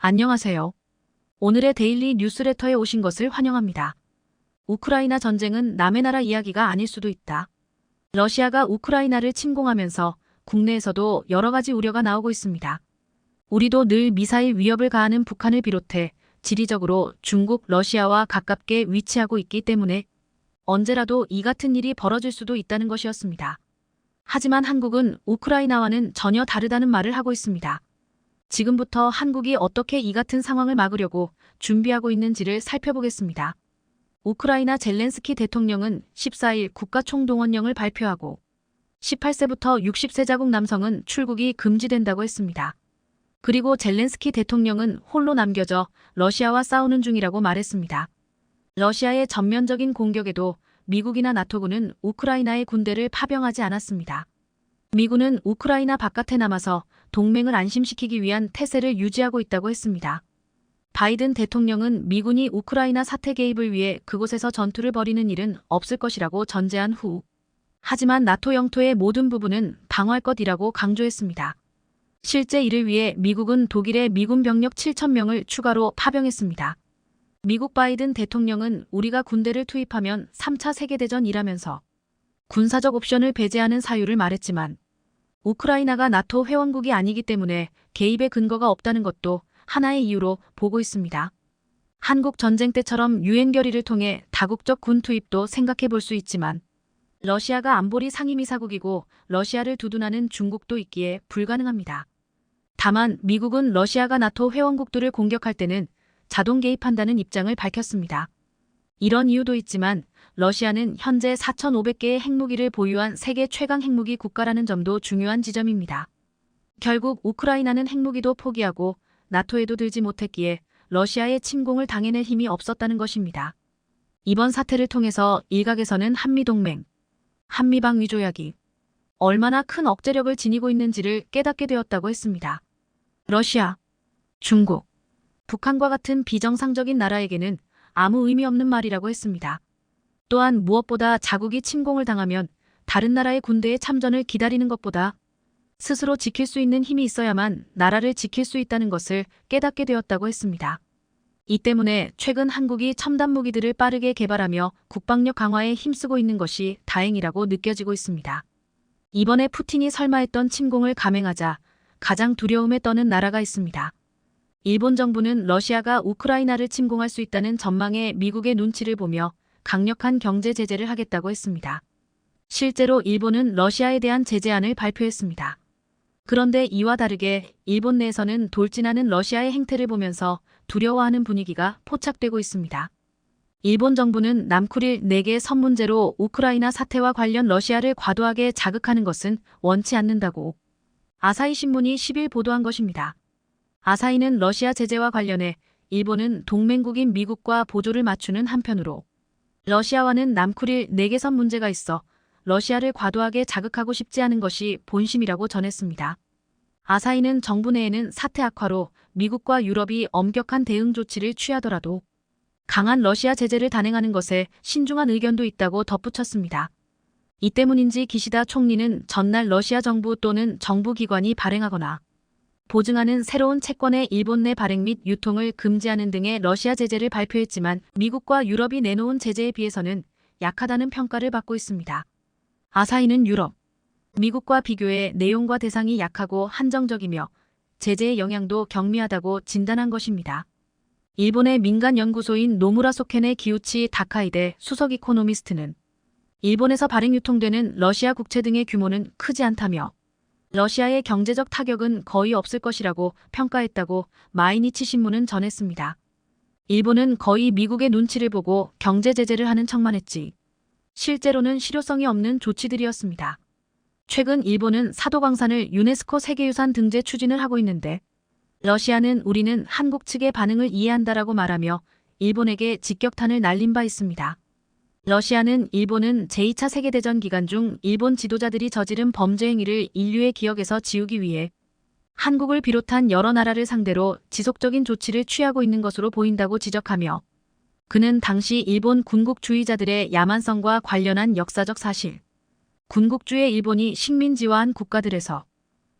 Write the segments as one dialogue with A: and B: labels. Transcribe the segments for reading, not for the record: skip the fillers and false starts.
A: 안녕하세요. 오늘의 데일리 뉴스레터에 오신 것을 환영합니다. 우크라이나 전쟁은 남의 나라 이야기가 아닐 수도 있다. 러시아가 우크라이나를 침공하면서 국내에서도 여러 가지 우려가 나오고 있습니다. 우리도 늘 미사일 위협을 가하는 북한을 비롯해 지리적으로 중국, 러시아와 가깝게 위치하고 있기 때문에 언제라도 이 같은 일이 벌어질 수도 있다는 것이었습니다. 하지만 한국은 우크라이나와는 전혀 다르다는 말을 하고 있습니다. 지금부터 한국이 어떻게 이 같은 상황을 막으려고 준비하고 있는지를 살펴보겠습니다. 우크라이나 젤렌스키 대통령은 14일 국가총동원령을 발표하고 18세부터 60세 자국 남성은 출국이 금지된다고 했습니다. 그리고 젤렌스키 대통령은 홀로 남겨져 러시아와 싸우는 중이라고 말했습니다. 러시아의 전면적인 공격에도 미국이나 나토군은 우크라이나의 군대를 파병하지 않았습니다. 미군은 우크라이나 바깥에 남아서 동맹을 안심시키기 위한 태세를 유지하고 있다고 했습니다. 바이든 대통령은 미군이 우크라이나 사태 개입을 위해 그곳에서 전투를 벌이는 일은 없을 것이라고 전제한 후, 하지만 나토 영토의 모든 부분은 방어할 것이라고 강조했습니다. 실제 이를 위해 미국은 독일에 미군 병력 7,000명을 추가로 파병했습니다. 미국 바이든 대통령은 우리가 군대를 투입하면 3차 세계대전이라면서 군사적 옵션을 배제하는 사유를 말했지만 우크라이나가 나토 회원국이 아니기 때문에 개입의 근거가 없다는 것도 하나의 이유로 보고 있습니다. 한국 전쟁 때처럼 유엔 결의를 통해 다국적 군 투입도 생각해 볼 수 있지만 러시아가 안보리 상임이사국이고 러시아를 두둔하는 중국도 있기에 불가능합니다. 다만 미국은 러시아가 나토 회원국들을 공격할 때는 자동 개입한다는 입장을 밝혔습니다. 이런 이유도 있지만 러시아는 현재 4,500개의 핵무기를 보유한 세계 최강 핵무기 국가라는 점도 중요한 지점입니다. 결국 우크라이나는 핵무기도 포기하고 나토에도 들지 못했기에 러시아의 침공을 당해낼 힘이 없었다는 것입니다. 이번 사태를 통해서 일각에서는 한미동맹, 한미방 위조약이 얼마나 큰 억제력을 지니고 있는지를 깨닫게 되었다고 했습니다. 러시아, 중국, 북한과 같은 비정상적인 나라에게는 아무 의미 없는 말이라고 했습니다. 또한 무엇보다 자국이 침공을 당하면 다른 나라의 군대의 참전을 기다리는 것보다 스스로 지킬 수 있는 힘이 있어야만 나라를 지킬 수 있다는 것을 깨닫게 되었다고 했습니다. 이 때문에 최근 한국이 첨단 무기들을 빠르게 개발하며 국방력 강화에 힘쓰고 있는 것이 다행이라고 느껴지고 있습니다. 이번에 푸틴이 설마했던 침공을 감행하자 가장 두려움에 떠는 나라가 있습니다. 일본 정부는 러시아가 우크라이나를 침공할 수 있다는 전망에 미국의 눈치를 보며 강력한 경제 제재를 하겠다고 했습니다. 실제로 일본은 러시아에 대한 제재안을 발표했습니다. 그런데 이와 다르게 일본 내에서는 돌진하는 러시아의 행태를 보면서 두려워하는 분위기가 포착되고 있습니다. 일본 정부는 남쿠릴 4개 섬 문제로 우크라이나 사태와 관련 러시아를 과도하게 자극하는 것은 원치 않는다고 아사히 신문이 10일 보도한 것입니다. 아사히는 러시아 제재와 관련해 일본은 동맹국인 미국과 보조를 맞추는 한편으로 러시아와는 남쿠릴 4개 섬 문제가 있어 러시아를 과도하게 자극하고 싶지 않은 것이 본심이라고 전했습니다. 아사히는 정부 내에는 사태 악화로 미국과 유럽이 엄격한 대응 조치를 취하더라도 강한 러시아 제재를 단행하는 것에 신중한 의견도 있다고 덧붙였습니다. 이 때문인지 기시다 총리는 전날 러시아 정부 또는 정부기관이 발행하거나 보증하는 새로운 채권의 일본 내 발행 및 유통을 금지하는 등의 러시아 제재를 발표했지만 미국과 유럽이 내놓은 제재에 비해서는 약하다는 평가를 받고 있습니다. 아사히는 유럽, 미국과 비교해 내용과 대상이 약하고 한정적이며 제재의 영향도 경미하다고 진단한 것입니다. 일본의 민간 연구소인 노무라 소켄의 기우치 다카이데 수석 이코노미스트는 일본에서 발행 유통되는 러시아 국채 등의 규모는 크지 않다며 러시아의 경제적 타격은 거의 없을 것이라고 평가했다고 마이니치 신문은 전했습니다. 일본은 거의 미국의 눈치를 보고 경제 제재를 하는 척만 했지 실제로는 실효성이 없는 조치들이었습니다. 최근 일본은 사도광산을 유네스코 세계유산 등재 추진을 하고 있는데 러시아는 우리는 한국 측의 반응을 이해한다라고 말하며 일본에게 직격탄을 날린 바 있습니다. 러시아는 일본은 제2차 세계대전 기간 중 일본 지도자들이 저지른 범죄 행위를 인류의 기억에서 지우기 위해 한국을 비롯한 여러 나라를 상대로 지속적인 조치를 취하고 있는 것으로 보인다고 지적하며 그는 당시 일본 군국주의자들의 야만성과 관련한 역사적 사실, 군국주의 일본이 식민지화한 국가들에서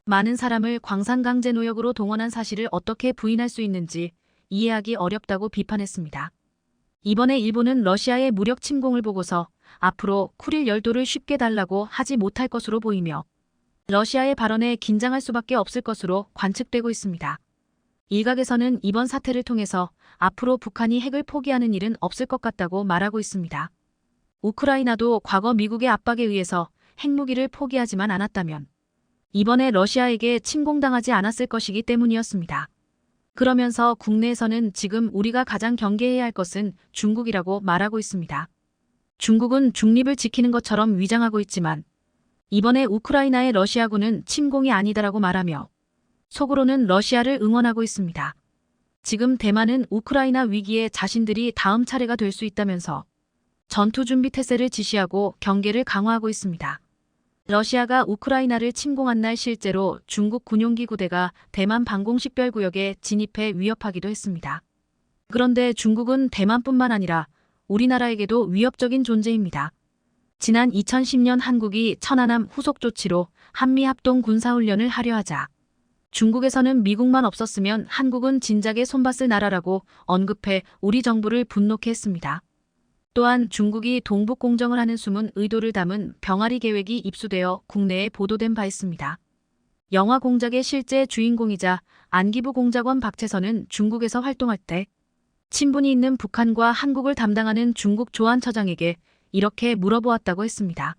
A: 많은 사람을 광산 강제 노역으로 동원한 사실을 어떻게 부인할 수 있는지 이해하기 어렵다고 비판했습니다. 이번에 일본은 러시아의 무력 침공을 보고서 앞으로 쿠릴 열도를 쉽게 달라고 하지 못할 것으로 보이며 러시아의 발언에 긴장할 수밖에 없을 것으로 관측되고 있습니다. 일각에서는 이번 사태를 통해서 앞으로 북한이 핵을 포기하는 일은 없을 것 같다고 말하고 있습니다. 우크라이나도 과거 미국의 압박에 의해서 핵무기를 포기하지만 않았다면 이번에 러시아에게 침공당하지 않았을 것이기 때문이었습니다. 그러면서 국내에서는 지금 우리가 가장 경계해야 할 것은 중국이라고 말하고 있습니다. 중국은 중립을 지키는 것처럼 위장하고 있지만 이번에 우크라이나의 러시아군은 침공이 아니다라고 말하며 속으로는 러시아를 응원하고 있습니다. 지금 대만은 우크라이나 위기에 자신들이 다음 차례가 될 수 있다면서 전투준비 태세를 지시하고 경계를 강화하고 있습니다. 러시아가 우크라이나를 침공한 날 실제로 중국 군용기 구대가 대만 방공식별구역에 진입해 위협하기도 했습니다. 그런데 중국은 대만뿐만 아니라 우리나라에게도 위협적인 존재입니다. 지난 2010년 한국이 천안함 후속 조치로 한미합동 군사훈련을 하려 하자 중국에서는 미국만 없었으면 한국은 진작에 손봤을 나라라고 언급해 우리 정부를 분노케 했습니다. 또한 중국이 동북공정을 하는 숨은 의도를 담은 병아리 계획이 입수되어 국내에 보도된 바 있습니다. 영화 공작의 실제 주인공이자 안기부 공작원 박채선은 중국에서 활동할 때 친분이 있는 북한과 한국을 담당하는 중국 조안처장에게 이렇게 물어보았다고 했습니다.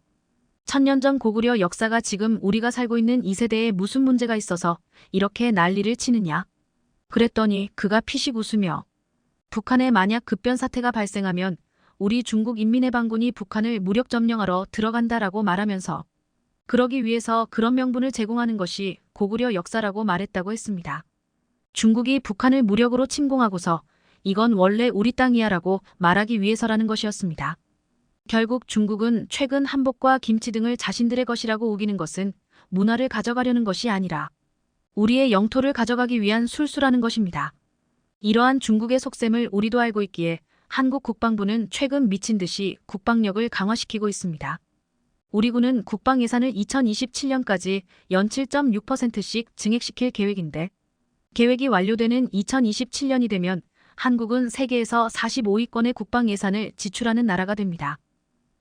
A: 1000년 전 고구려 역사가 지금 우리가 살고 있는 이 세대에 무슨 문제가 있어서 이렇게 난리를 치느냐? 그랬더니 그가 피식 웃으며 북한에 만약 급변 사태가 발생하면 우리 중국 인민해방군이 북한을 무력 점령하러 들어간다라고 말하면서 그러기 위해서 그런 명분을 제공하는 것이 고구려 역사라고 말했다고 했습니다. 중국이 북한을 무력으로 침공하고서 이건 원래 우리 땅이야라고 말하기 위해서라는 것이었습니다. 결국 중국은 최근 한복과 김치 등을 자신들의 것이라고 우기는 것은 문화를 가져가려는 것이 아니라 우리의 영토를 가져가기 위한 술수라는 것입니다. 이러한 중국의 속셈을 우리도 알고 있기에 한국 국방부는 최근 미친 듯이 국방력을 강화시키고 있습니다. 우리 군은 국방 예산을 2027년까지 연 7.6%씩 증액시킬 계획인데 계획이 완료되는 2027년이 되면 한국은 세계에서 45위권의 국방 예산을 지출하는 나라가 됩니다.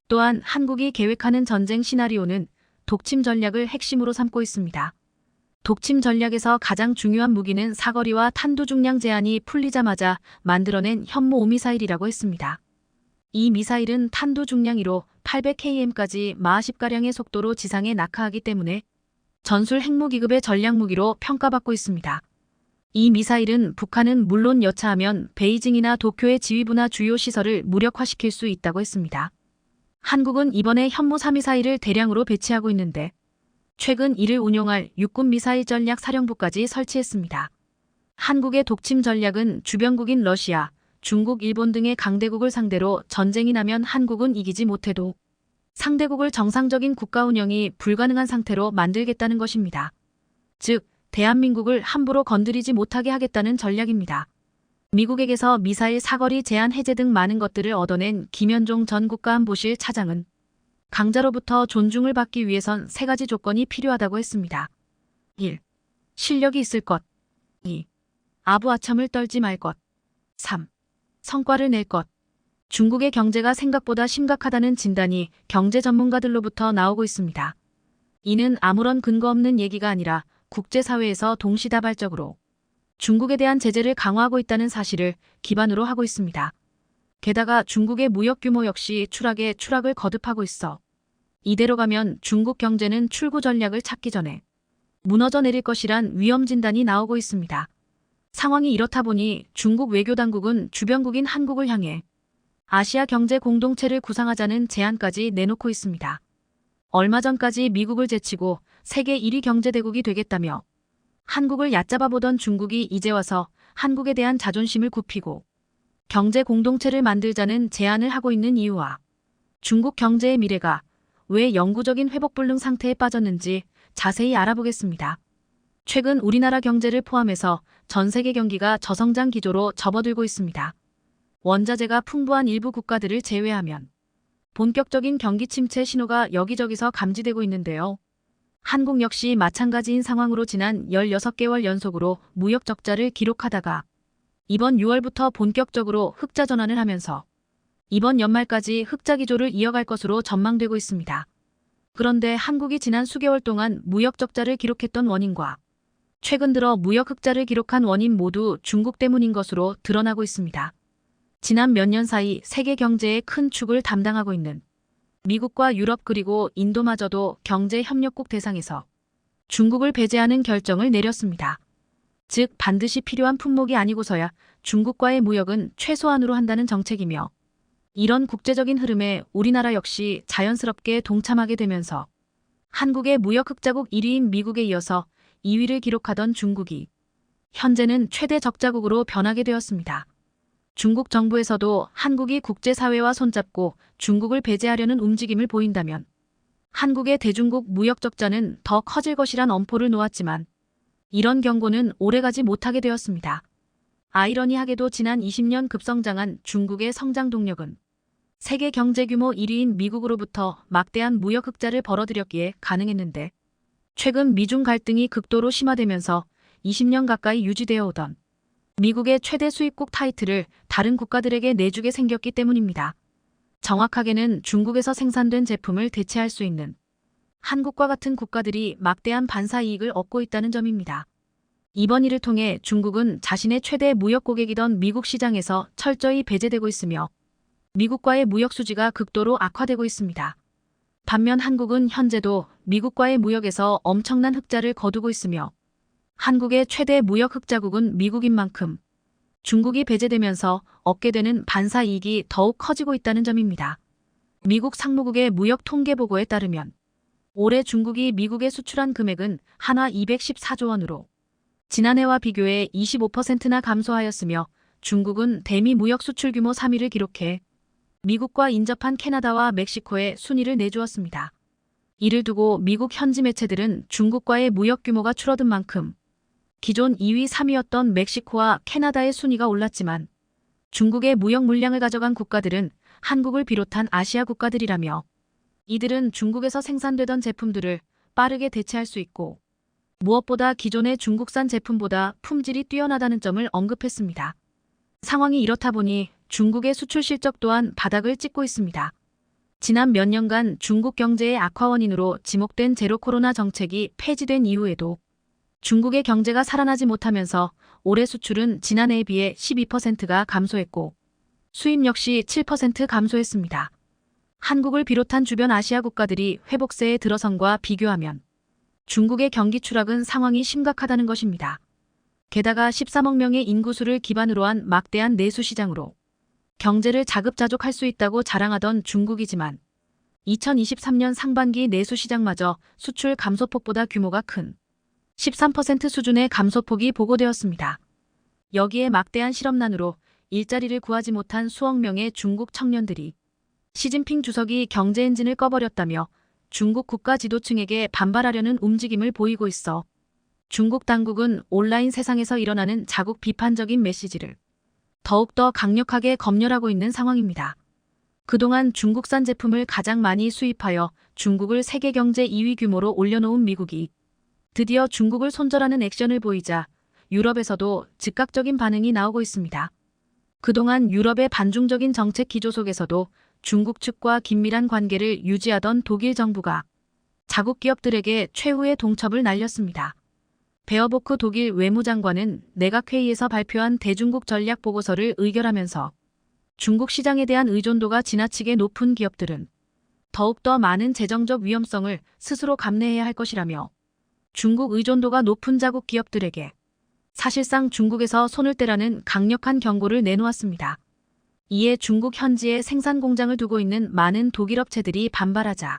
A: 또한 한국이 계획하는 전쟁 시나리오는 독침 전략을 핵심으로 삼고 있습니다. 독침 전략에서 가장 중요한 무기는 사거리와 탄두 중량 제한이 풀리자마자 만들어낸 현무 5미사일이라고 했습니다. 이 미사일은 탄두 중량 800km까지 마하 10가량의 속도로 지상에 낙하하기 때문에 전술 핵무기급의 전략무기로 평가받고 있습니다. 이 미사일은 북한은 물론 여차하면 베이징이나 도쿄의 지휘부나 주요 시설을 무력화시킬 수 있다고 했습니다. 한국은 이번에 현무 3미사일을 대량으로 배치하고 있는데 최근 이를 운용할 육군 미사일 전략 사령부까지 설치했습니다. 한국의 독침 전략은 주변국인 러시아, 중국, 일본 등의 강대국을 상대로 전쟁이 나면 한국은 이기지 못해도 상대국을 정상적인 국가 운영이 불가능한 상태로 만들겠다는 것입니다. 즉, 대한민국을 함부로 건드리지 못하게 하겠다는 전략입니다. 미국에게서 미사일 사거리 제한 해제 등 많은 것들을 얻어낸 김현종 전 국가안보실 차장은 강자로부터 존중을 받기 위해선 3가지 조건이 필요하다고 했습니다. 1. 실력이 있을 것. 2. 아부아참을 떨지 말 것. 3. 성과를 낼 것. 중국의 경제가 생각보다 심각하다는 진단이 경제 전문가들로부터 나오고 있습니다. 이는 아무런 근거 없는 얘기가 아니라 국제사회에서 동시다발적으로 중국에 대한 제재를 강화하고 있다는 사실을 기반으로 하고 있습니다. 게다가 중국의 무역 규모 역시 추락에 추락을 거듭하고 있어 이대로 가면 중국 경제는 출구 전략을 찾기 전에 무너져 내릴 것이란 위험 진단이 나오고 있습니다. 상황이 이렇다 보니 중국 외교당국은 주변국인 한국을 향해 아시아 경제 공동체를 구상하자는 제안까지 내놓고 있습니다. 얼마 전까지 미국을 제치고 세계 1위 경제대국이 되겠다며 한국을 얕잡아 보던 중국이 이제 와서 한국에 대한 자존심을 굽히고 경제 공동체를 만들자는 제안을 하고 있는 이유와 중국 경제의 미래가 왜 영구적인 회복불능 상태에 빠졌는지 자세히 알아보겠습니다. 최근 우리나라 경제를 포함해서 전 세계 경기가 저성장 기조로 접어들고 있습니다. 원자재가 풍부한 일부 국가들을 제외하면 본격적인 경기 침체 신호가 여기저기서 감지되고 있는데요. 한국 역시 마찬가지인 상황으로 지난 16개월 연속으로 무역 적자를 기록하다가 이번 6월부터 본격적으로 흑자 전환을 하면서 이번 연말까지 흑자 기조를 이어갈 것으로 전망되고 있습니다. 그런데 한국이 지난 수개월 동안 무역 적자를 기록했던 원인과 최근 들어 무역 흑자를 기록한 원인 모두 중국 때문인 것으로 드러나고 있습니다. 지난 몇 년 사이 세계 경제의 큰 축을 담당하고 있는 미국과 유럽 그리고 인도마저도 경제협력국 대상에서 중국을 배제하는 결정을 내렸습니다. 즉 반드시 필요한 품목이 아니고서야 중국과의 무역은 최소한으로 한다는 정책이며 이런 국제적인 흐름에 우리나라 역시 자연스럽게 동참하게 되면서 한국의 무역 흑자국 1위인 미국에 이어서 2위를 기록하던 중국이 현재는 최대 적자국으로 변하게 되었습니다. 중국 정부에서도 한국이 국제사회와 손잡고 중국을 배제하려는 움직임을 보인다면 한국의 대중국 무역 적자는 더 커질 것이란 엄포를 놓았지만 이런 경고는 오래가지 못하게 되었습니다. 아이러니하게도 지난 20년 급성장한 중국의 성장 동력은 세계 경제 규모 1위인 미국으로부터 막대한 무역 흑자를 벌어들였기에 가능했는데 최근 미중 갈등이 극도로 심화되면서 20년 가까이 유지되어 오던 미국의 최대 수입국 타이틀을 다른 국가들에게 내주게 생겼기 때문입니다. 정확하게는 중국에서 생산된 제품을 대체할 수 있는 한국과 같은 국가들이 막대한 반사 이익을 얻고 있다는 점입니다. 이번 일을 통해 중국은 자신의 최대 무역 고객이던 미국 시장에서 철저히 배제되고 있으며 미국과의 무역 수지가 극도로 악화되고 있습니다. 반면 한국은 현재도 미국과의 무역에서 엄청난 흑자를 거두고 있으며 한국의 최대 무역 흑자국은 미국인 만큼 중국이 배제되면서 얻게 되는 반사 이익이 더욱 커지고 있다는 점입니다. 미국 상무국의 무역 통계 보고에 따르면 올해 중국이 미국에 수출한 금액은 한화 214조 원으로 지난해와 비교해 25%나 감소하였으며 중국은 대미 무역 수출 규모 3위를 기록해 미국과 인접한 캐나다와 멕시코에 순위를 내주었습니다. 이를 두고 미국 현지 매체들은 중국과의 무역 규모가 줄어든 만큼 기존 2위, 3위였던 멕시코와 캐나다의 순위가 올랐지만 중국의 무역 물량을 가져간 국가들은 한국을 비롯한 아시아 국가들이라며 이들은 중국에서 생산되던 제품들을 빠르게 대체할 수 있고 무엇보다 기존의 중국산 제품보다 품질이 뛰어나다는 점을 언급했습니다. 상황이 이렇다 보니 중국의 수출 실적 또한 바닥을 찍고 있습니다. 지난 몇 년간 중국 경제의 악화 원인으로 지목된 제로 코로나 정책이 폐지된 이후에도 중국의 경제가 살아나지 못하면서 올해 수출은 지난해에 비해 12%가 감소했고 수입 역시 7% 감소했습니다. 한국을 비롯한 주변 아시아 국가들이 회복세에 들어선과 비교하면 중국의 경기 추락은 상황이 심각하다는 것입니다. 게다가 13억 명의 인구수를 기반으로 한 막대한 내수 시장으로 경제를 자급자족할 수 있다고 자랑하던 중국이지만 2023년 상반기 내수 시장마저 수출 감소폭보다 규모가 큰 13% 수준의 감소폭이 보고되었습니다. 여기에 막대한 실업난으로 일자리를 구하지 못한 수억 명의 중국 청년들이 시진핑 주석이 경제 엔진을 꺼버렸다며 중국 국가 지도층에게 반발하려는 움직임을 보이고 있어 중국 당국은 온라인 세상에서 일어나는 자국 비판적인 메시지를 더욱더 강력하게 검열하고 있는 상황입니다. 그동안 중국산 제품을 가장 많이 수입하여 중국을 세계 경제 2위 규모로 올려놓은 미국이 드디어 중국을 손절하는 액션을 보이자 유럽에서도 즉각적인 반응이 나오고 있습니다. 그동안 유럽의 반중적인 정책 기조 속에서도 중국 측과 긴밀한 관계를 유지하던 독일 정부가 자국 기업들에게 최후의 동첩을 날렸습니다. 베어보크 독일 외무장관은 내각회의에서 발표한 대중국 전략 보고서를 의결하면서 중국 시장에 대한 의존도가 지나치게 높은 기업들은 더욱더 많은 재정적 위험성을 스스로 감내해야 할 것이라며 중국 의존도가 높은 자국 기업들에게 사실상 중국에서 손을 떼라는 강력한 경고를 내놓았습니다. 이에 중국 현지에 생산 공장을 두고 있는 많은 독일 업체들이 반발하자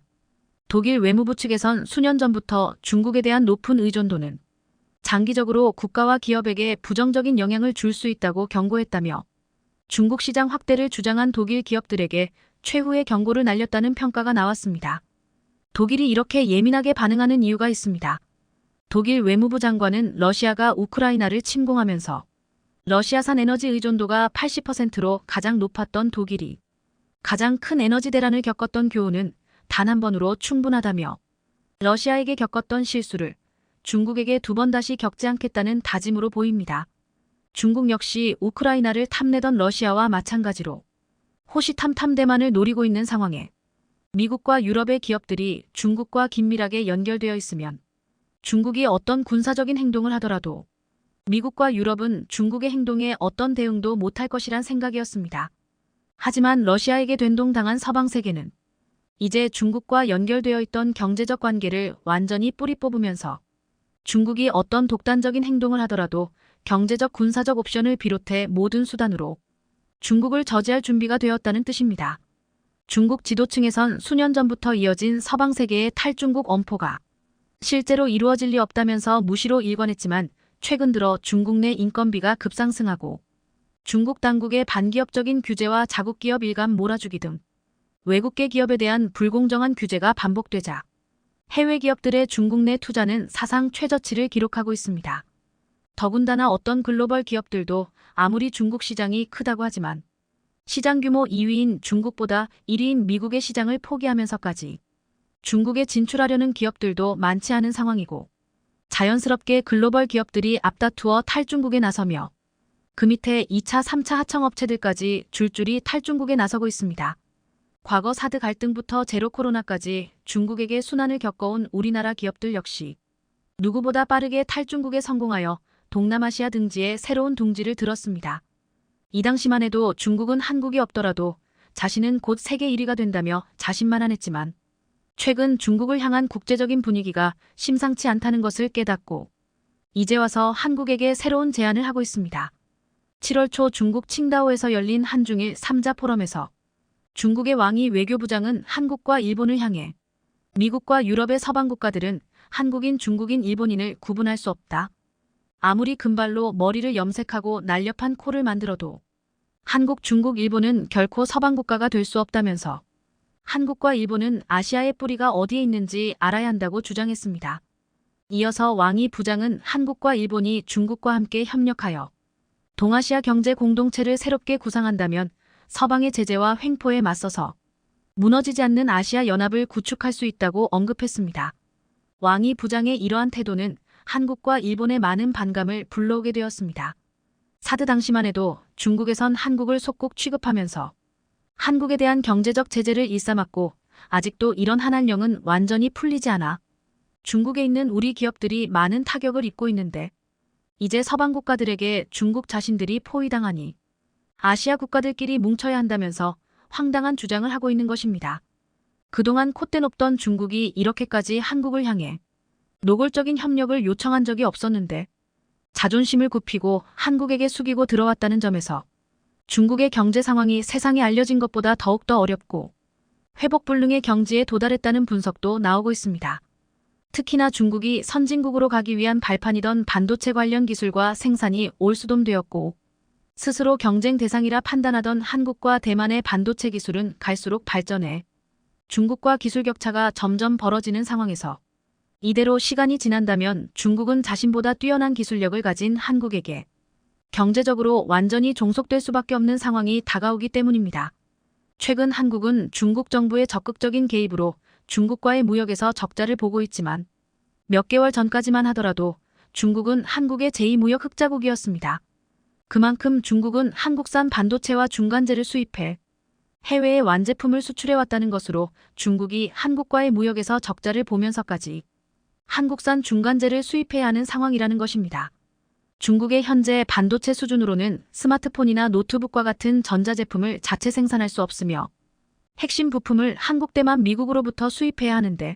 A: 독일 외무부 측에선 수년 전부터 중국에 대한 높은 의존도는 장기적으로 국가와 기업에게 부정적인 영향을 줄 수 있다고 경고했다며 중국 시장 확대를 주장한 독일 기업들에게 최후의 경고를 날렸다는 평가가 나왔습니다. 독일이 이렇게 예민하게 반응하는 이유가 있습니다. 독일 외무부 장관은 러시아가 우크라이나를 침공하면서 러시아산 에너지 의존도가 80%로 가장 높았던 독일이 가장 큰 에너지 대란을 겪었던 교훈은 단 한 번으로 충분하다며 러시아에게 겪었던 실수를 중국에게 두 번 다시 겪지 않겠다는 다짐으로 보입니다. 중국 역시 우크라이나를 탐내던 러시아와 마찬가지로 호시탐탐 대만을 노리고 있는 상황에 미국과 유럽의 기업들이 중국과 긴밀하게 연결되어 있으면 중국이 어떤 군사적인 행동을 하더라도 미국과 유럽은 중국의 행동에 어떤 대응도 못할 것이란 생각이었습니다. 하지만 러시아에게 된동당한 서방 세계는 이제 중국과 연결되어 있던 경제적 관계를 완전히 뿌리 뽑으면서 중국이 어떤 독단적인 행동을 하더라도 경제적 군사적 옵션을 비롯해 모든 수단으로 중국을 저지할 준비가 되었다는 뜻입니다. 중국 지도층에선 수년 전부터 이어진 서방 세계의 탈중국 엄포가 실제로 이루어질 리 없다면서 무시로 일관했지만 최근 들어 중국 내 인건비가 급상승하고 중국 당국의 반기업적인 규제와 자국 기업 일감 몰아주기 등 외국계 기업에 대한 불공정한 규제가 반복되자 해외 기업들의 중국 내 투자는 사상 최저치를 기록하고 있습니다. 더군다나 어떤 글로벌 기업들도 아무리 중국 시장이 크다고 하지만 시장 규모 2위인 중국보다 1위인 미국의 시장을 포기하면서까지 중국에 진출하려는 기업들도 많지 않은 상황이고 자연스럽게 글로벌 기업들이 앞다투어 탈중국에 나서며 그 밑에 2차, 3차 하청업체들까지 줄줄이 탈중국에 나서고 있습니다. 과거 사드 갈등부터 제로 코로나까지 중국에게 순환을 겪어온 우리나라 기업들 역시 누구보다 빠르게 탈중국에 성공하여 동남아시아 등지에 새로운 둥지를 들었습니다. 이 당시만 해도 중국은 한국이 없더라도 자신은 곧 세계 1위가 된다며 자신만만했지만 최근 중국을 향한 국제적인 분위기가 심상치 않다는 것을 깨닫고 이제 와서 한국에게 새로운 제안을 하고 있습니다. 7월 초 중국 칭다오에서 열린 한중일 3자 포럼에서 중국의 왕이 외교부장은 한국과 일본을 향해 미국과 유럽의 서방 국가들은 한국인, 중국인, 일본인을 구분할 수 없다. 아무리 금발로 머리를 염색하고 날렵한 코를 만들어도 한국, 중국, 일본은 결코 서방 국가가 될 수 없다면서 한국과 일본은 아시아의 뿌리가 어디에 있는지 알아야 한다고 주장했습니다. 이어서 왕이 부장은 한국과 일본이 중국과 함께 협력하여 동아시아 경제 공동체를 새롭게 구상한다면 서방의 제재와 횡포에 맞서서 무너지지 않는 아시아 연합을 구축할 수 있다고 언급했습니다. 왕이 부장의 이러한 태도는 한국과 일본의 많은 반감을 불러오게 되었습니다. 사드 당시만 해도 중국에선 한국을 속국 취급하면서 한국에 대한 경제적 제재를 일삼았고 아직도 이런 한한령은 완전히 풀리지 않아 중국에 있는 우리 기업들이 많은 타격을 입고 있는데 이제 서방 국가들에게 중국 자신들이 포위당하니 아시아 국가들끼리 뭉쳐야 한다면서 황당한 주장을 하고 있는 것입니다. 그동안 콧대 높던 중국이 이렇게까지 한국을 향해 노골적인 협력을 요청한 적이 없었는데 자존심을 굽히고 한국에게 숙이고 들어왔다는 점에서 중국의 경제 상황이 세상에 알려진 것보다 더욱더 어렵고 회복불능의 경지에 도달했다는 분석도 나오고 있습니다. 특히나 중국이 선진국으로 가기 위한 발판이던 반도체 관련 기술과 생산이 올수돔되었고 스스로 경쟁 대상이라 판단하던 한국과 대만의 반도체 기술은 갈수록 발전해 중국과 기술 격차가 점점 벌어지는 상황에서 이대로 시간이 지난다면 중국은 자신보다 뛰어난 기술력을 가진 한국에게 경제적으로 완전히 종속될 수밖에 없는 상황이 다가오기 때문입니다. 최근 한국은 중국 정부의 적극적인 개입으로 중국과의 무역에서 적자를 보고 있지만 몇 개월 전까지만 하더라도 중국은 한국의 제2무역 흑자국이었습니다. 그만큼 중국은 한국산 반도체와 중간재를 수입해 해외에 완제품을 수출해왔다는 것으로 중국이 한국과의 무역에서 적자를 보면서까지 한국산 중간재를 수입해야 하는 상황이라는 것입니다. 중국의 현재 반도체 수준으로는 스마트폰이나 노트북과 같은 전자제품을 자체 생산할 수 없으며 핵심 부품을 한국대만 미국으로부터 수입해야 하는데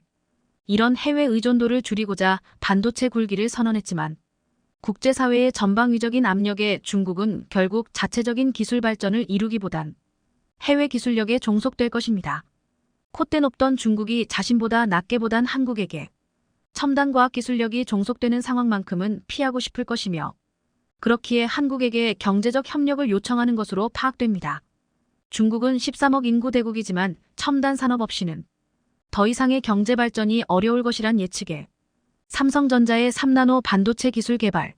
A: 이런 해외 의존도를 줄이고자 반도체 굴기를 선언했지만 국제사회의 전방위적인 압력에 중국은 결국 자체적인 기술 발전을 이루기보단 해외 기술력에 종속될 것입니다. 콧대 높던 중국이 자신보다 낮게 보단 한국에게 첨단 과학 기술력이 종속되는 상황만큼은 피하고 싶을 것이며 그렇기에 한국에게 경제적 협력을 요청하는 것으로 파악됩니다. 중국은 13억 인구 대국이지만 첨단 산업 없이는 더 이상의 경제 발전이 어려울 것이란 예측에 삼성전자의 3나노 반도체 기술 개발,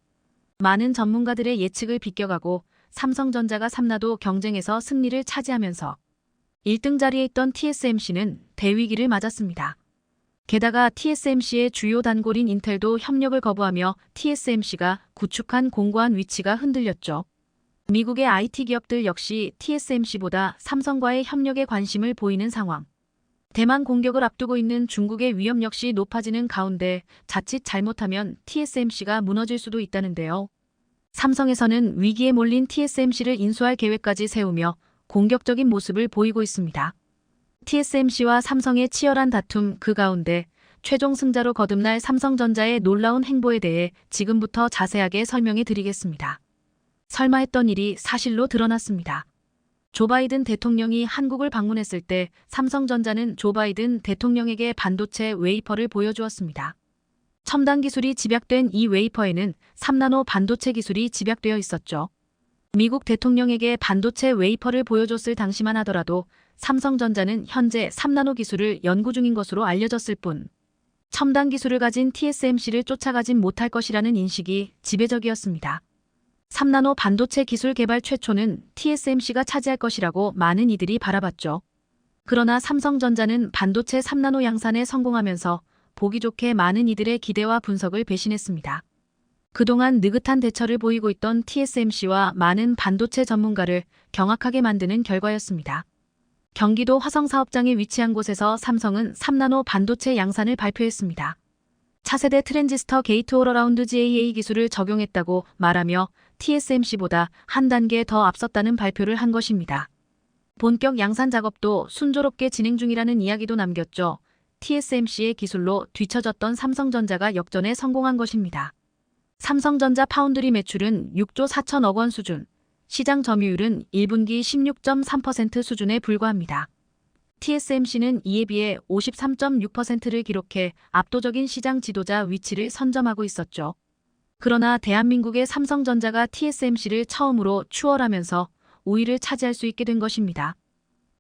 A: 많은 전문가들의 예측을 비껴가고 삼성전자가 3나노 경쟁에서 승리를 차지하면서 1등 자리에 있던 TSMC는 대위기를 맞았습니다. 게다가 TSMC의 주요 단골인 인텔도 협력을 거부하며 TSMC가 구축한 공고한 위치가 흔들렸죠. 미국의 IT 기업들 역시 TSMC보다 삼성과의 협력에 관심을 보이는 상황. 대만 공격을 앞두고 있는 중국의 위험 역시 높아지는 가운데 자칫 잘못하면 TSMC가 무너질 수도 있다는데요. 삼성에서는 위기에 몰린 TSMC를 인수할 계획까지 세우며 공격적인 모습을 보이고 있습니다. TSMC와 삼성의 치열한 다툼 그 가운데 최종 승자로 거듭날 삼성전자의 놀라운 행보에 대해 지금부터 자세하게 설명해 드리겠습니다. 설마 했던 일이 사실로 드러났습니다. 조 바이든 대통령이 한국을 방문했을 때 삼성전자는 조 바이든 대통령에게 반도체 웨이퍼를 보여주었습니다. 첨단 기술이 집약된 이 웨이퍼에는 3나노 반도체 기술이 집약되어 있었죠. 미국 대통령에게 반도체 웨이퍼를 보여줬을 당시만 하더라도 삼성전자는 현재 3나노 기술을 연구 중인 것으로 알려졌을 뿐 첨단 기술을 가진 TSMC를 쫓아가진 못할 것이라는 인식이 지배적이었습니다. 3나노 반도체 기술 개발 최초는 TSMC가 차지할 것이라고 많은 이들이 바라봤죠. 그러나 삼성전자는 반도체 3나노 양산에 성공하면서 보기 좋게 많은 이들의 기대와 분석을 배신했습니다. 그동안 느긋한 대처를 보이고 있던 TSMC와 많은 반도체 전문가를 경악하게 만드는 결과였습니다. 경기도 화성 사업장에 위치한 곳에서 삼성은 3나노 반도체 양산을 발표했습니다. 차세대 트랜지스터 게이트올어라운드 GAA 기술을 적용했다고 말하며 TSMC보다 한 단계 더 앞섰다는 발표를 한 것입니다. 본격 양산 작업도 순조롭게 진행 중이라는 이야기도 남겼죠. TSMC의 기술로 뒤처졌던 삼성전자가 역전에 성공한 것입니다. 삼성전자 파운드리 매출은 6조 4천억 원 수준, 시장 점유율은 1분기 16.3% 수준에 불과합니다. TSMC는 이에 비해 53.6%를 기록해 압도적인 시장 지도자 위치를 선점하고 있었죠. 그러나 대한민국의 삼성전자가 TSMC를 처음으로 추월하면서 우위를 차지할 수 있게 된 것입니다.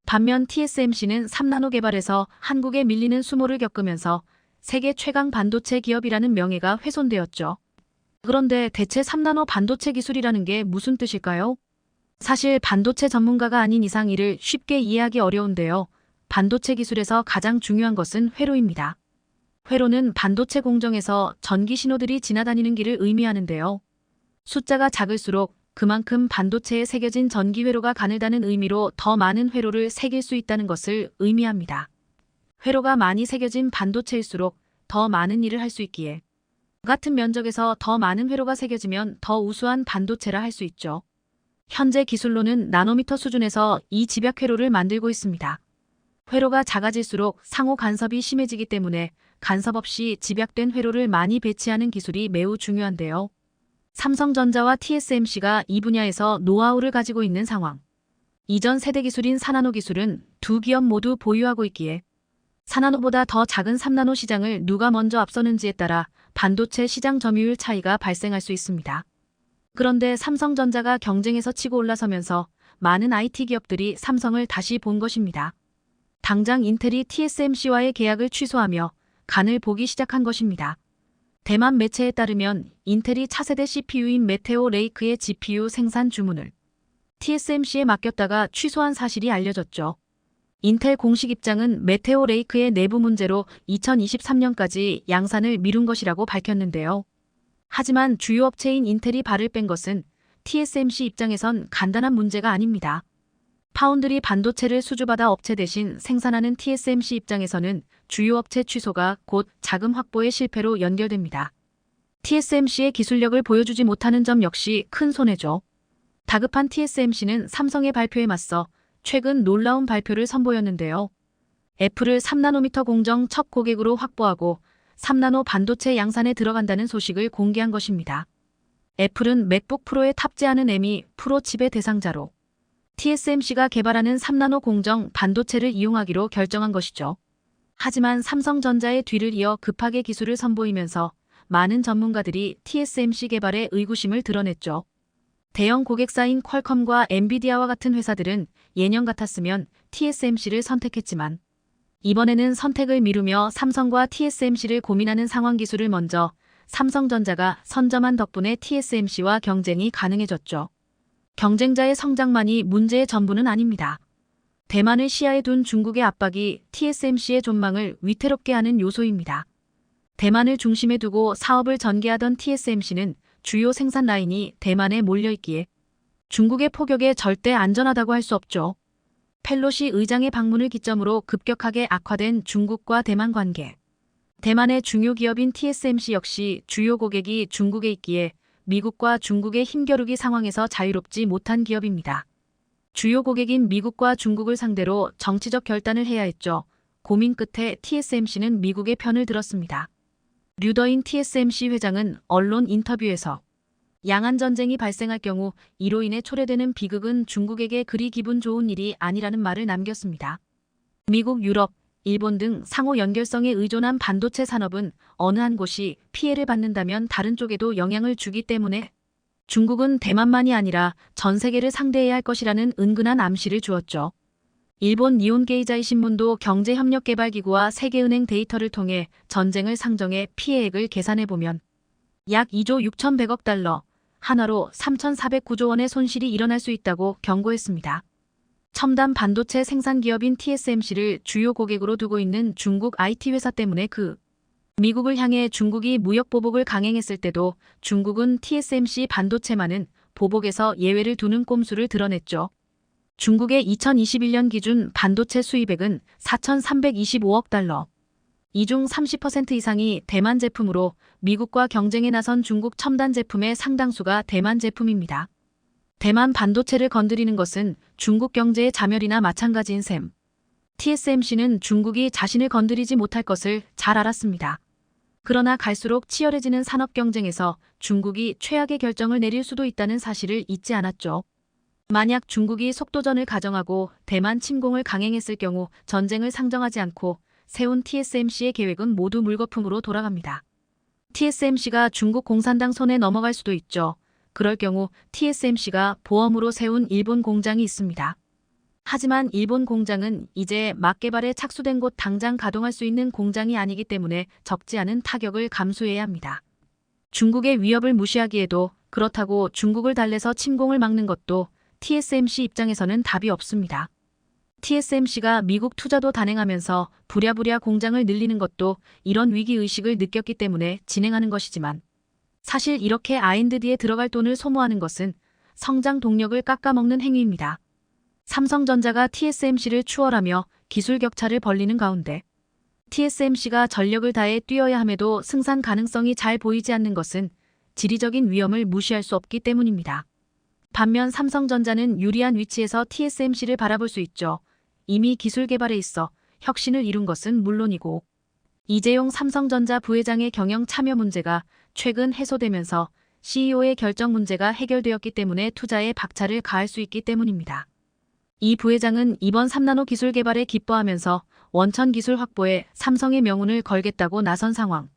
A: 반면 TSMC는 3나노 개발에서 한국에 밀리는 수모를 겪으면서 세계 최강 반도체 기업이라는 명예가 훼손되었죠. 그런데 대체 3나노 반도체 기술이라는 게 무슨 뜻일까요? 사실 반도체 전문가가 아닌 이상 이를 쉽게 이해하기 어려운데요. 반도체 기술에서 가장 중요한 것은 회로입니다. 회로는 반도체 공정에서 전기 신호들이 지나다니는 길을 의미하는데요. 숫자가 작을수록 그만큼 반도체에 새겨진 전기 회로가 가늘다는 의미로 더 많은 회로를 새길 수 있다는 것을 의미합니다. 회로가 많이 새겨진 반도체일수록 더 많은 일을 할 수 있기에 같은 면적에서 더 많은 회로가 새겨지면 더 우수한 반도체라 할 수 있죠. 현재 기술로는 나노미터 수준에서 이 집약 회로를 만들고 있습니다. 회로가 작아질수록 상호 간섭이 심해지기 때문에 간섭 없이 집약된 회로를 많이 배치하는 기술이 매우 중요한데요. 삼성전자와 TSMC가 이 분야에서 노하우를 가지고 있는 상황. 이전 세대 기술인 4나노 기술은 두 기업 모두 보유하고 있기에 4나노보다 더 작은 3나노 시장을 누가 먼저 앞서는지에 따라 반도체 시장 점유율 차이가 발생할 수 있습니다. 그런데 삼성전자가 경쟁에서 치고 올라서면서 많은 IT 기업들이 삼성을 다시 본 것입니다. 당장 인텔이 TSMC와의 계약을 취소하며 간을 보기 시작한 것입니다. 대만 매체에 따르면 인텔이 차세대 CPU인 메테오 레이크의 GPU 생산 주문을 TSMC에 맡겼다가 취소한 사실이 알려졌죠. 인텔 공식 입장은 메테오 레이크의 내부 문제로 2023년까지 양산을 미룬 것이라고 밝혔는데요. 하지만 주요 업체인 인텔이 발을 뺀 것은 TSMC 입장에선 간단한 문제가 아닙니다. 파운드리 반도체를 수주받아 업체 대신 생산하는 TSMC 입장에서는 주요 업체 취소가 곧 자금 확보의 실패로 연결됩니다. TSMC의 기술력을 보여주지 못하는 점 역시 큰 손해죠. 다급한 TSMC는 삼성의 발표에 맞서 최근 놀라운 발표를 선보였는데요. 애플을 3나노미터 공정 첫 고객으로 확보하고 3나노 반도체 양산에 들어간다는 소식을 공개한 것입니다. 애플은 맥북 프로에 탑재하는 M2 프로 칩의 대상자로 TSMC가 개발하는 3나노 공정 반도체를 이용하기로 결정한 것이죠. 하지만 삼성전자의 뒤를 이어 급하게 기술을 선보이면서 많은 전문가들이 TSMC 개발에 의구심을 드러냈죠. 대형 고객사인 퀄컴과 엔비디아와 같은 회사들은 예년 같았으면 TSMC를 선택했지만 이번에는 선택을 미루며 삼성과 TSMC를 고민하는 상황. 기술을 먼저 삼성전자가 선점한 덕분에 TSMC와 경쟁이 가능해졌죠. 경쟁자의 성장만이 문제의 전부는 아닙니다. 대만을 시야에 둔 중국의 압박이 TSMC의 전망을 위태롭게 하는 요소입니다. 대만을 중심에 두고 사업을 전개하던 TSMC는 주요 생산 라인이 대만에 몰려있기에 중국의 포격에 절대 안전하다고 할 수 없죠. 펠로시 의장의 방문을 기점으로 급격하게 악화된 중국과 대만 관계. 대만의 중요 기업인 TSMC 역시 주요 고객이 중국에 있기에 미국과 중국의 힘겨루기 상황에서 자유롭지 못한 기업입니다. 주요 고객인 미국과 중국을 상대로 정치적 결단을 해야 했죠. 고민 끝에 TSMC는 미국의 편을 들었습니다. 류더인 TSMC 회장은 언론 인터뷰에서 양안 전쟁이 발생할 경우 이로 인해 초래되는 비극은 중국에게 그리 기분 좋은 일이 아니라는 말을 남겼습니다. 미국, 유럽, 일본 등 상호 연결성에 의존한 반도체 산업은 어느 한 곳이 피해를 받는다면 다른 쪽에도 영향을 주기 때문에 중국은 대만만이 아니라 전 세계를 상대해야 할 것이라는 은근한 암시를 주었죠. 일본 니혼게이자이 신문도 경제협력개발기구와 세계은행 데이터를 통해 전쟁을 상정해 피해액을 계산해보면 약 2조 6,100억 달러, 한화로 3,409조 원의 손실이 일어날 수 있다고 경고했습니다. 첨단 반도체 생산 기업인 TSMC를 주요 고객으로 두고 있는 중국 IT 회사 때문에 미국을 향해 중국이 무역 보복을 강행했을 때도 중국은 TSMC 반도체만은 보복에서 예외를 두는 꼼수를 드러냈죠. 중국의 2021년 기준 반도체 수입액은 4,325억 달러. 이 중 30% 이상이 대만 제품으로 미국과 경쟁에 나선 중국 첨단 제품의 상당수가 대만 제품입니다. 대만 반도체를 건드리는 것은 중국 경제의 자멸이나 마찬가지인 셈. TSMC는 중국이 자신을 건드리지 못할 것을 잘 알았습니다. 그러나 갈수록 치열해지는 산업 경쟁에서 중국이 최악의 결정을 내릴 수도 있다는 사실을 잊지 않았죠. 만약 중국이 속도전을 가정하고 대만 침공을 강행했을 경우 전쟁을 상정하지 않고 세운 TSMC의 계획은 모두 물거품으로 돌아갑니다. TSMC가 중국 공산당 손에 넘어갈 수도 있죠. 그럴 경우 TSMC가 보험으로 세운 일본 공장이 있습니다. 하지만 일본 공장은 이제 막 개발에 착수된 곳 당장 가동할 수 있는 공장이 아니기 때문에 적지 않은 타격을 감수해야 합니다. 중국의 위협을 무시하기에도 그렇다고 중국을 달래서 침공을 막는 것도 TSMC 입장에서는 답이 없습니다. TSMC가 미국 투자도 단행하면서 부랴부랴 공장을 늘리는 것도 이런 위기의식을 느꼈기 때문에 진행하는 것이지만 사실 이렇게 R&D에 들어갈 돈을 소모하는 것은 성장 동력을 깎아먹는 행위입니다. 삼성전자가 TSMC를 추월하며 기술 격차를 벌리는 가운데 TSMC가 전력을 다해 뛰어야 함에도 승산 가능성이 잘 보이지 않는 것은 지리적인 위험을 무시할 수 없기 때문입니다. 반면 삼성전자는 유리한 위치에서 TSMC를 바라볼 수 있죠. 이미 기술 개발에 있어 혁신을 이룬 것은 물론이고 이재용 삼성전자 부회장의 경영 참여 문제가 최근 해소되면서 CEO의 결정 문제가 해결되었기 때문에 투자에 박차를 가할 수 있기 때문입니다. 이 부회장은 이번 3나노 기술 개발에 기뻐하면서 원천 기술 확보에 삼성의 명운을 걸겠다고 나선 상황.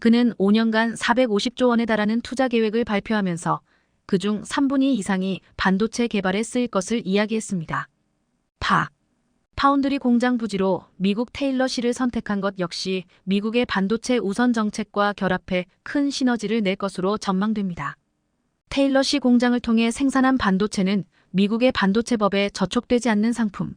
A: 그는 5년간 450조 원에 달하는 투자 계획을 발표하면서 그중 3분의 2 이상이 반도체 개발에 쓰일 것을 이야기했습니다. 파운드리 공장 부지로 미국 테일러시를 선택한 것 역시 미국의 반도체 우선 정책과 결합해 큰 시너지를 낼 것으로 전망됩니다. 테일러시 공장을 통해 생산한 반도체는 미국의 반도체법에 저촉되지 않는 상품.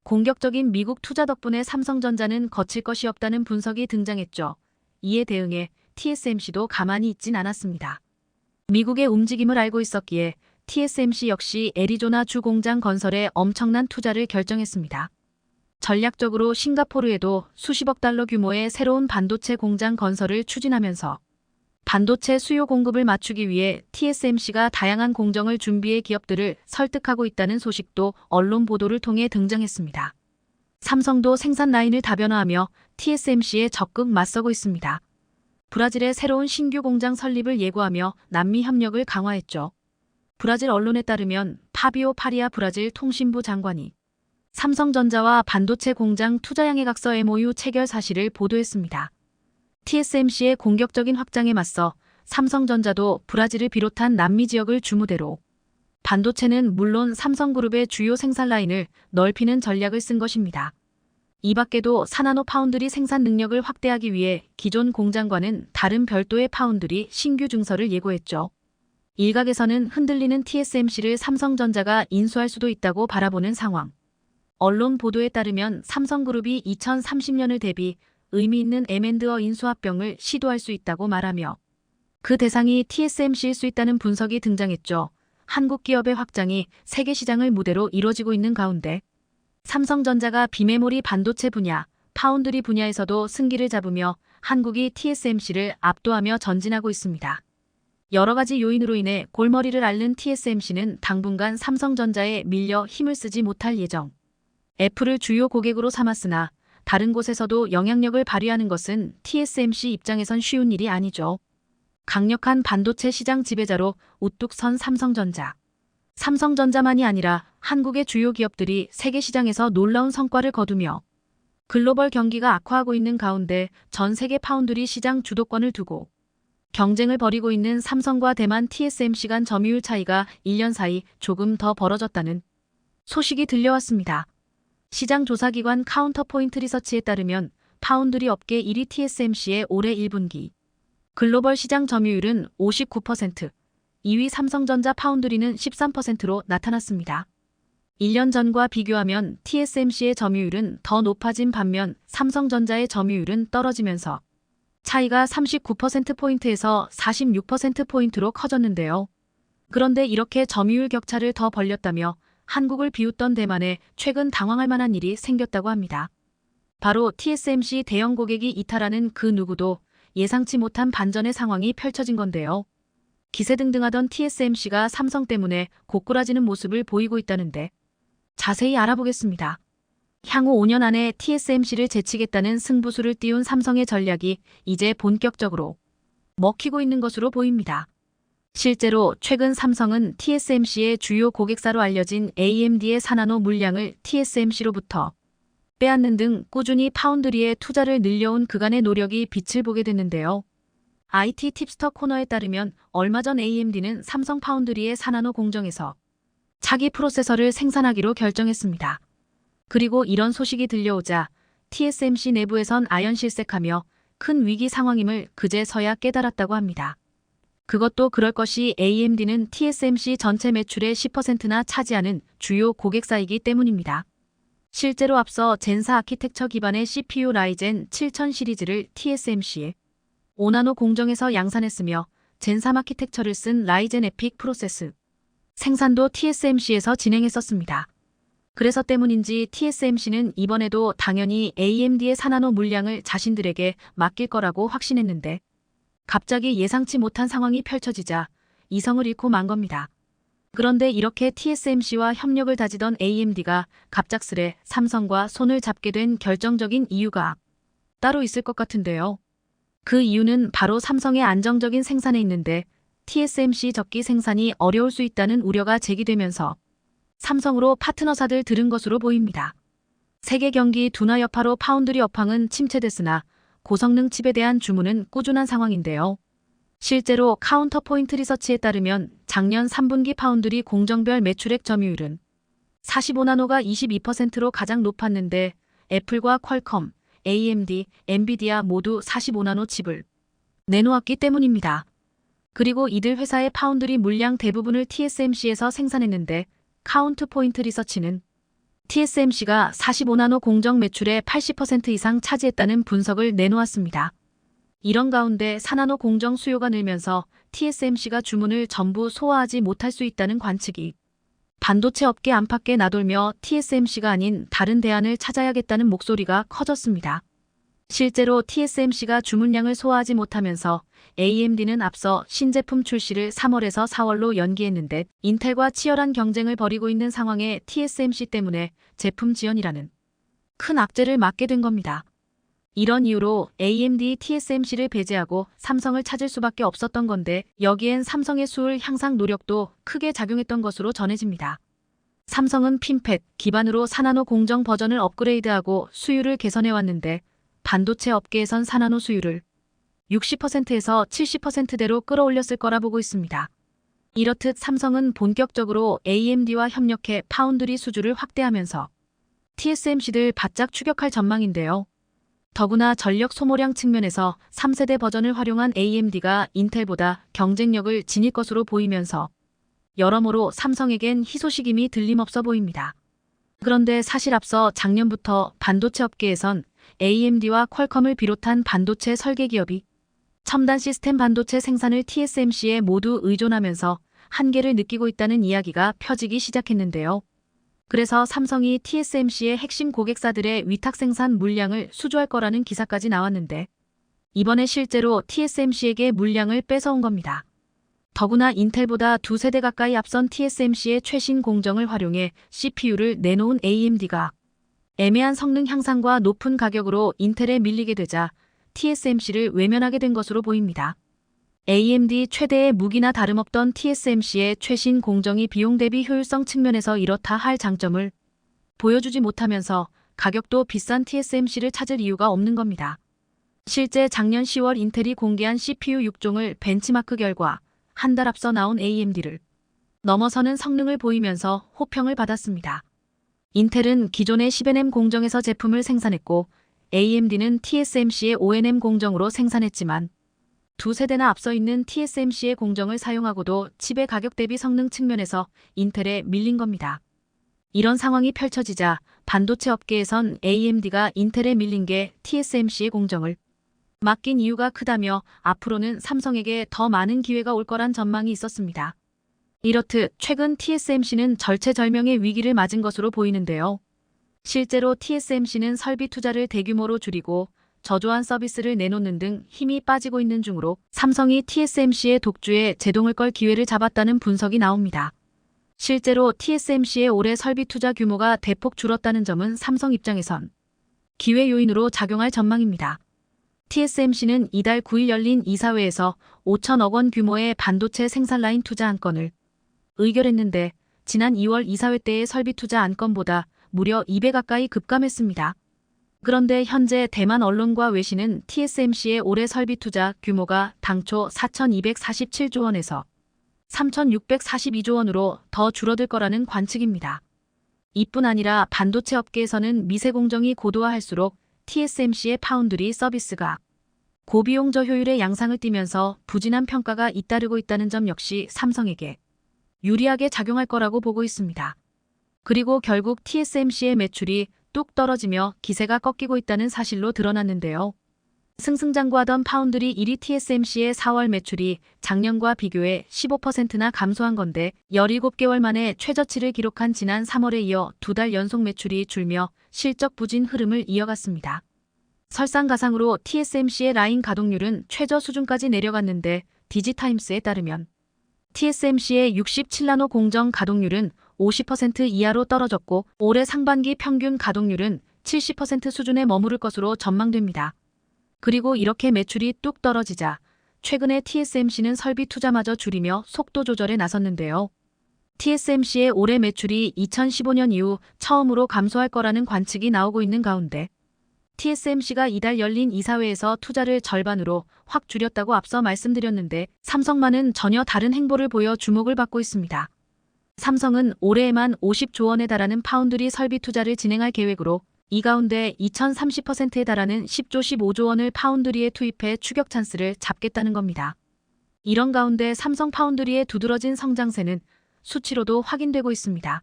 A: 공격적인 미국 투자 덕분에 삼성전자는 거칠 것이 없다는 분석이 등장했죠. 이에 대응해 TSMC도 가만히 있진 않았습니다. 미국의 움직임을 알고 있었기에 TSMC 역시 애리조나 주 공장 건설에 엄청난 투자를 결정했습니다. 전략적으로 싱가포르에도 수십억 달러 규모의 새로운 반도체 공장 건설을 추진하면서 반도체 수요 공급을 맞추기 위해 TSMC가 다양한 공정을 준비해 기업들을 설득하고 있다는 소식도 언론 보도를 통해 등장했습니다. 삼성도 생산 라인을 다변화하며 TSMC에 적극 맞서고 있습니다. 브라질의 새로운 신규 공장 설립을 예고하며 남미 협력을 강화했죠. 브라질 언론에 따르면 파비오 파리아 브라질 통신부 장관이 삼성전자와 반도체 공장 투자 양해각서 MOU 체결 사실을 보도했습니다. TSMC의 공격적인 확장에 맞서 삼성전자도 브라질을 비롯한 남미 지역을 주무대로 반도체는 물론 삼성그룹의 주요 생산 라인을 넓히는 전략을 쓴 것입니다. 이 밖에도 4나노 파운드리 생산 능력을 확대하기 위해 기존 공장과는 다른 별도의 파운드리 신규 증설을 예고했죠. 일각에서는 흔들리는 TSMC를 삼성전자가 인수할 수도 있다고 바라보는 상황. 언론 보도에 따르면 삼성그룹이 2030년을 대비 의미 있는 M&A 인수합병을 시도할 수 있다고 말하며 그 대상이 TSMC일 수 있다는 분석이 등장했죠. 한국 기업의 확장이 세계 시장을 무대로 이뤄지고 있는 가운데 삼성전자가 비메모리 반도체 분야, 파운드리 분야에서도 승기를 잡으며 한국이 TSMC를 압도하며 전진하고 있습니다. 여러 가지 요인으로 인해 골머리를 앓는 TSMC는 당분간 삼성전자에 밀려 힘을 쓰지 못할 예정. 애플을 주요 고객으로 삼았으나 다른 곳에서도 영향력을 발휘하는 것은 TSMC 입장에선 쉬운 일이 아니죠. 강력한 반도체 시장 지배자로 우뚝 선 삼성전자. 삼성전자만이 아니라 한국의 주요 기업들이 세계 시장에서 놀라운 성과를 거두며 글로벌 경기가 악화하고 있는 가운데 전 세계 파운드리 시장 주도권을 두고 경쟁을 벌이고 있는 삼성과 대만 TSMC 간 점유율 차이가 1년 사이 조금 더 벌어졌다는 소식이 들려왔습니다. 시장 조사기관 카운터포인트 리서치에 따르면 파운드리 업계 1위 TSMC의 올해 1분기 글로벌 시장 점유율은 59%, 2위 삼성전자 파운드리는 13%로 나타났습니다. 1년 전과 비교하면 TSMC의 점유율은 더 높아진 반면 삼성전자의 점유율은 떨어지면서 차이가 39%포인트에서 46%포인트로 커졌는데요. 그런데 이렇게 점유율 격차를 더 벌렸다며 한국을 비웃던 대만에 최근 당황할 만한 일이 생겼다고 합니다. 바로 TSMC 대형 고객이 이탈하는 그 누구도 예상치 못한 반전의 상황이 펼쳐진 건데요. 기세등등하던 TSMC가 삼성 때문에 고꾸라지는 모습을 보이고 있다는데 자세히 알아보겠습니다. 향후 5년 안에 TSMC를 제치겠다는 승부수를 띄운 삼성의 전략이 이제 본격적으로 먹히고 있는 것으로 보입니다. 실제로 최근 삼성은 TSMC의 주요 고객사로 알려진 AMD의 4나노 물량을 TSMC로부터 빼앗는 등 꾸준히 파운드리에 투자를 늘려온 그간의 노력이 빛을 보게 됐는데요. IT 팁스터 코너에 따르면 얼마 전 AMD는 삼성 파운드리의 4나노 공정에서 차기 프로세서를 생산하기로 결정했습니다. 그리고 이런 소식이 들려오자 TSMC 내부에선 아연실색하며 큰 위기 상황임을 그제서야 깨달았다고 합니다. 그것도 그럴 것이 AMD는 TSMC 전체 매출의 10%나 차지하는 주요 고객사이기 때문입니다. 실제로 앞서 젠4 아키텍처 기반의 CPU 라이젠 7000 시리즈를 TSMC의 5나노 공정에서 양산했으며 젠3 아키텍처를 쓴 라이젠 에픽 프로세스 생산도 TSMC에서 진행했었습니다. 그래서 때문인지 TSMC는 이번에도 당연히 AMD의 4나노 물량을 자신들에게 맡길 거라고 확신했는데 갑자기 예상치 못한 상황이 펼쳐지자 이성을 잃고 만 겁니다. 그런데 이렇게 TSMC와 협력을 다지던 AMD가 갑작스레 삼성과 손을 잡게 된 결정적인 이유가 따로 있을 것 같은데요. 그 이유는 바로 삼성의 안정적인 생산에 있는데 TSMC 적기 생산이 어려울 수 있다는 우려가 제기되면서 삼성으로 파트너사들 들은 것으로 보입니다. 세계 경기 둔화 여파로 파운드리 업황은 침체됐으나 고성능 칩에 대한 주문은 꾸준한 상황인데요. 실제로 카운터포인트 리서치에 따르면 작년 3분기 파운드리 공정별 매출액 점유율은 45나노가 22%로 가장 높았는데 애플과 퀄컴, AMD, 엔비디아 모두 45나노 칩을 내놓았기 때문입니다. 그리고 이들 회사의 파운드리 물량 대부분을 TSMC에서 생산했는데 카운트포인트 리서치는 TSMC가 45나노 공정 매출의 80% 이상 차지했다는 분석을 내놓았습니다. 이런 가운데 4나노 공정 수요가 늘면서 TSMC가 주문을 전부 소화하지 못할 수 있다는 관측이 반도체 업계 안팎에 나돌며 TSMC가 아닌 다른 대안을 찾아야겠다는 목소리가 커졌습니다. 실제로 TSMC가 주문량을 소화하지 못하면서 AMD는 앞서 신제품 출시를 3월에서 4월로 연기했는데 인텔과 치열한 경쟁을 벌이고 있는 상황에 TSMC 때문에 제품 지연이라는 큰 악재를 맞게 된 겁니다. 이런 이유로 AMD TSMC를 배제하고 삼성을 찾을 수밖에 없었던 건데 여기엔 삼성의 수율 향상 노력도 크게 작용했던 것으로 전해집니다. 삼성은 핀팻 기반으로 4나노 공정 버전을 업그레이드하고 수율을 개선해왔는데 반도체 업계에선 4나노 수율을 60%에서 70%대로 끌어올렸을 거라 보고 있습니다. 이렇듯 삼성은 본격적으로 AMD와 협력해 파운드리 수주를 확대하면서 TSMC를 바짝 추격할 전망인데요. 더구나 전력 소모량 측면에서 3세대 버전을 활용한 AMD가 인텔보다 경쟁력을 지닐 것으로 보이면서 여러모로 삼성에겐 희소식임이 들림없어 보입니다. 그런데 사실 앞서 작년부터 반도체 업계에선 AMD와 퀄컴을 비롯한 반도체 설계 기업이 첨단 시스템 반도체 생산을 TSMC에 모두 의존하면서 한계를 느끼고 있다는 이야기가 펴지기 시작했는데요. 그래서 삼성이 TSMC의 핵심 고객사들의 위탁 생산 물량을 수주할 거라는 기사까지 나왔는데 이번에 실제로 TSMC에게 물량을 뺏어온 겁니다. 더구나 인텔보다 2세대 가까이 앞선 TSMC의 최신 공정을 활용해 CPU를 내놓은 AMD가 애매한 성능 향상과 높은 가격으로 인텔에 밀리게 되자 TSMC를 외면하게 된 것으로 보입니다. AMD 최대의 무기나 다름없던 TSMC의 최신 공정이 비용 대비 효율성 측면에서 이렇다 할 장점을 보여주지 못하면서 가격도 비싼 TSMC를 찾을 이유가 없는 겁니다. 실제 작년 10월 인텔이 공개한 CPU 6종을 벤치마크 결과 한 달 앞서 나온 AMD를 넘어서는 성능을 보이면서 호평을 받았습니다. 인텔은 기존의 10nm 공정에서 제품을 생산했고 AMD는 TSMC의 5nm 공정으로 생산했지만 2세대나 앞서 있는 TSMC의 공정을 사용하고도 칩의 가격 대비 성능 측면에서 인텔에 밀린 겁니다. 이런 상황이 펼쳐지자 반도체 업계에선 AMD가 인텔에 밀린 게 TSMC의 공정을 맡긴 이유가 크다며 앞으로는 삼성에게 더 많은 기회가 올 거란 전망이 있었습니다. 이렇듯 최근 TSMC는 절체절명의 위기를 맞은 것으로 보이는데요. 실제로 TSMC는 설비 투자를 대규모로 줄이고 저조한 서비스를 내놓는 등 힘이 빠지고 있는 중으로 삼성이 TSMC의 독주에 제동을 걸 기회를 잡았다는 분석이 나옵니다. 실제로 TSMC의 올해 설비 투자 규모가 대폭 줄었다는 점은 삼성 입장에선 기회 요인으로 작용할 전망입니다. TSMC는 이달 9일 열린 이사회에서 5천억 원 규모의 반도체 생산 라인 투자 안건을 의결했는데 지난 2월 이사회 때의 설비 투자 안건보다 무려 2배 가까이 급감했습니다. 그런데 현재 대만 언론과 외신은 TSMC의 올해 설비 투자 규모가 당초 4,247조 원에서 3,642조 원으로 더 줄어들 거라는 관측입니다. 이뿐 아니라 반도체 업계에서는 미세 공정이 고도화할수록 TSMC의 파운드리 서비스가 고비용 저효율의 양상을 띠면서 부진한 평가가 잇따르고 있다는 점 역시 삼성에게 유리하게 작용할 거라고 보고 있습니다. 그리고 결국 TSMC의 매출이 뚝 떨어지며 기세가 꺾이고 있다는 사실로 드러났는데요. 승승장구하던 파운드리 1위 TSMC의 4월 매출이 작년과 비교해 15%나 감소한 건데 17개월 만에 최저치를 기록한 지난 3월에 이어 2달 연속 매출이 줄며 실적 부진 흐름을 이어갔습니다. 설상가상으로 TSMC의 라인 가동률은 최저 수준까지 내려갔는데 디지타임스에 따르면 TSMC의 67나노 공정 가동률은 50% 이하로 떨어졌고 올해 상반기 평균 가동률은 70% 수준에 머무를 것으로 전망됩니다. 그리고 이렇게 매출이 뚝 떨어지자 최근에 TSMC는 설비 투자마저 줄이며 속도 조절에 나섰는데요. TSMC의 올해 매출이 2015년 이후 처음으로 감소할 거라는 관측이 나오고 있는 가운데 TSMC가 이달 열린 이사회에서 투자를 절반으로 확 줄였다고 앞서 말씀드렸는데 삼성만은 전혀 다른 행보를 보여 주목을 받고 있습니다. 삼성은 올해에만 50조 원에 달하는 파운드리 설비 투자를 진행할 계획으로 이 가운데 2030%에 달하는 10조 15조 원을 파운드리에 투입해 추격 찬스를 잡겠다는 겁니다. 이런 가운데 삼성 파운드리의 두드러진 성장세는 수치로도 확인되고 있습니다.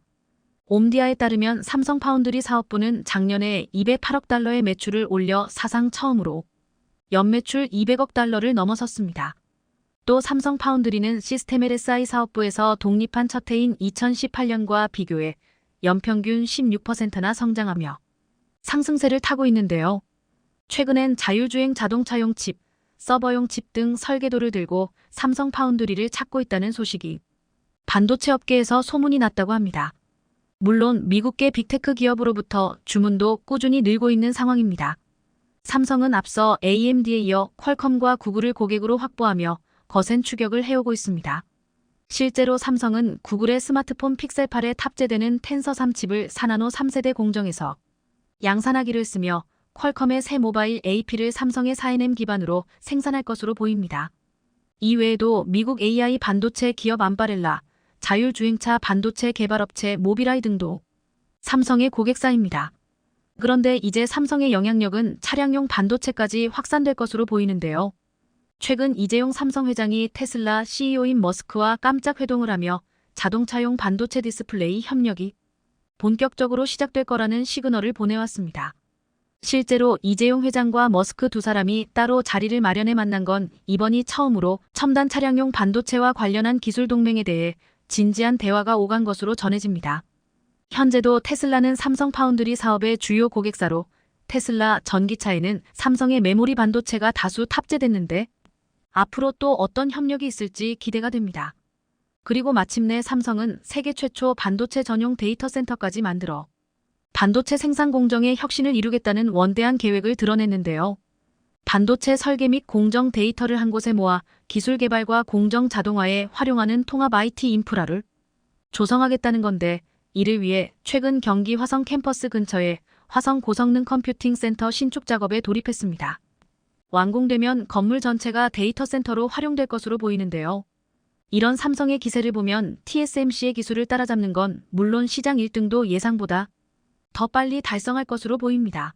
A: 옴디아에 따르면 삼성 파운드리 사업부는 작년에 208억 달러의 매출을 올려 사상 처음으로 연매출 200억 달러를 넘어섰습니다. 또 삼성 파운드리는 시스템 LSI 사업부에서 독립한 첫 해인 2018년과 비교해 연평균 16%나 성장하며 상승세를 타고 있는데요. 최근엔 자율주행 자동차용 칩, 서버용 칩 등 설계도를 들고 삼성 파운드리를 찾고 있다는 소식이 반도체 업계에서 소문이 났다고 합니다. 물론 미국계 빅테크 기업으로부터 주문도 꾸준히 늘고 있는 상황입니다. 삼성은 앞서 AMD에 이어 퀄컴과 구글을 고객으로 확보하며 거센 추격을 해오고 있습니다. 실제로 삼성은 구글의 스마트폰 픽셀 8에 탑재되는 텐서 3 칩을 4나노 3세대 공정에서 양산하기로 했으며 퀄컴의 새 모바일 AP를 삼성의 4nm 기반으로 생산할 것으로 보입니다. 이외에도 미국 AI 반도체 기업 암바렐라, 자율주행차 반도체 개발업체 모비라이 등도 삼성의 고객사입니다. 그런데 이제 삼성의 영향력은 차량용 반도체까지 확산될 것으로 보이는데요. 최근 이재용 삼성 회장이 테슬라 CEO인 머스크와 깜짝 회동을 하며 자동차용 반도체 디스플레이 협력이 본격적으로 시작될 거라는 시그널을 보내왔습니다. 실제로 이재용 회장과 머스크 두 사람이 따로 자리를 마련해 만난 건 이번이 처음으로 첨단 차량용 반도체와 관련한 기술 동맹에 대해 진지한 대화가 오간 것으로 전해집니다. 현재도 테슬라는 삼성 파운드리 사업의 주요 고객사로 테슬라 전기차에는 삼성의 메모리 반도체가 다수 탑재됐는데 앞으로 또 어떤 협력이 있을지 기대가 됩니다. 그리고 마침내 삼성은 세계 최초 반도체 전용 데이터 센터까지 만들어 반도체 생산 공정의 혁신을 이루겠다는 원대한 계획을 드러냈는데요. 반도체 설계 및 공정 데이터를 한 곳에 모아 기술 개발과 공정 자동화에 활용하는 통합 IT 인프라를 조성하겠다는 건데, 이를 위해 최근 경기 화성 캠퍼스 근처에 화성 고성능 컴퓨팅 센터 신축 작업에 돌입했습니다. 완공되면 건물 전체가 데이터 센터로 활용될 것으로 보이는데요. 이런 삼성의 기세를 보면 TSMC의 기술을 따라잡는 건 물론 시장 1등도 예상보다 더 빨리 달성할 것으로 보입니다.